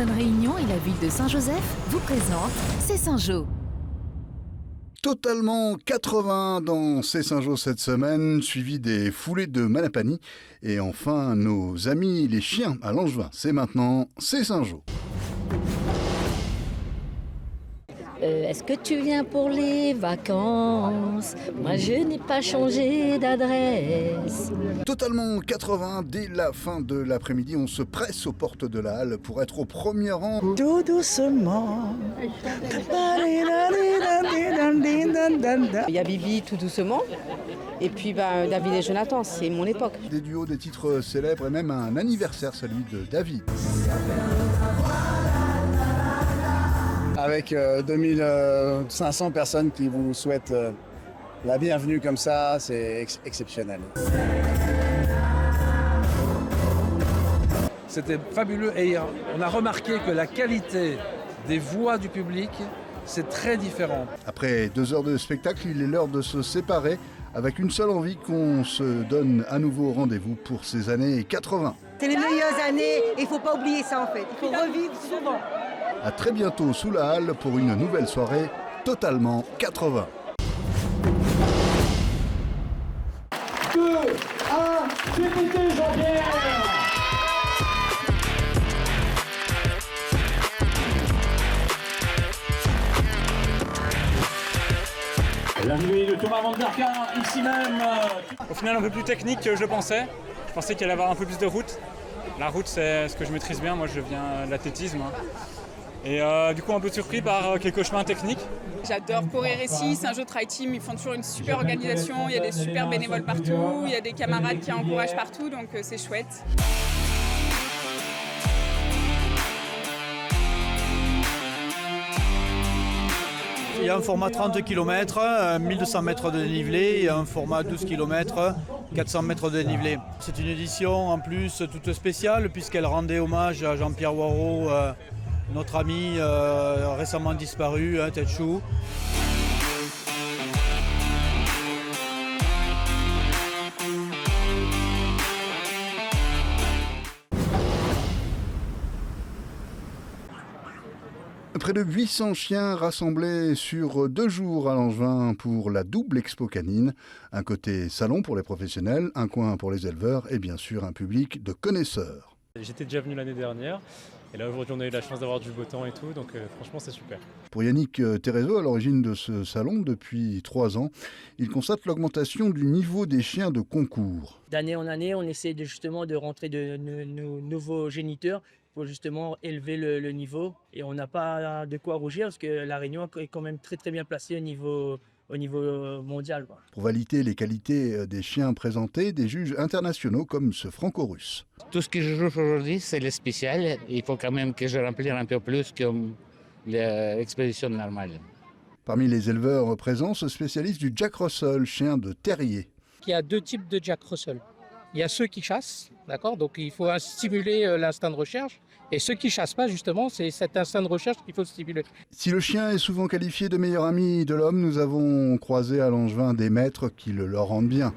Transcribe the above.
Sainte-Anne-Réunion et la ville de Saint-Joseph vous présentent C'est Saint-Jo. Totalement 80 dans C'est Saint-Jo cette semaine, suivi des foulées de Manapani. Et enfin, nos amis les chiens à Langevin. C'est maintenant C'est Saint-Jo. Est-ce que tu viens pour les vacances? Moi je n'ai pas changé d'adresse. Totalement 80, dès la fin de l'après-midi, on se presse aux portes de la halle pour être au premier rang. Tout doucement. Il y a Bibi tout doucement, et puis David et Jonathan, c'est mon époque. Des duos, des titres célèbres et même un anniversaire, celui de David. Avec 2500 personnes qui vous souhaitent la bienvenue comme ça, c'est exceptionnel. C'était fabuleux et on a remarqué que la qualité des voix du public, c'est très différent. Après 2 heures de spectacle, il est l'heure de se séparer avec une seule envie, qu'on se donne à nouveau rendez-vous pour ces années 80. C'est les meilleures années, il ne faut pas oublier ça en fait, il faut revivre souvent. À très bientôt sous la halle pour une nouvelle soirée totalement 80. 2, 1, c'est pété Jean-Pierre. L'arrivée de Thomas Van Der Kar, ici même. Au final, un peu plus technique que je le pensais. Je pensais qu'il allait avoir un peu plus de route. La route, c'est ce que je maîtrise bien. Moi, je viens de l'athlétisme. Et du coup, un peu surpris par quelques chemins techniques. J'adore courir ici, Saint-Jo Trail Team, ils font toujours une super organisation, il y a des super bénévoles partout, il y a des camarades qui encouragent partout, donc c'est chouette. Il y a un format 30 km, 1200 mètres de dénivelé et un format 12 km, 400 mètres de dénivelé. C'est une édition en plus toute spéciale puisqu'elle rendait hommage à Jean-Pierre Waraud, notre ami récemment disparu, Tête Chou. Près de 800 chiens rassemblés sur 2 jours à Langevin pour la double expo canine. Un côté salon pour les professionnels, un coin pour les éleveurs et bien sûr un public de connaisseurs. J'étais déjà venu l'année dernière et là aujourd'hui on a eu la chance d'avoir du beau temps et tout, donc franchement c'est super. Pour Yannick Thérézo, à l'origine de ce salon depuis 3 ans, il constate l'augmentation du niveau des chiens de concours. D'année en année, on essaie justement de rentrer de nouveaux géniteurs pour justement élever le niveau. Et on n'a pas de quoi rougir parce que la Réunion est quand même très très bien placée au niveau mondial. Pour valider les qualités des chiens présentés, des juges internationaux comme ce franco-russe. Tout ce que je joue aujourd'hui, c'est le spécial. Il faut quand même que je remplisse un peu plus que l'exposition normale. Parmi les éleveurs présents, ce spécialiste du Jack Russell, chien de terrier. Il y a 2 types de Jack Russell. Il y a ceux qui chassent, d'accord, donc il faut stimuler l'instinct de recherche. Et ceux qui ne chassent pas, justement, c'est cet instinct de recherche qu'il faut stimuler. Si le chien est souvent qualifié de meilleur ami de l'homme, nous avons croisé à Langevin des maîtres qui le leur rendent bien.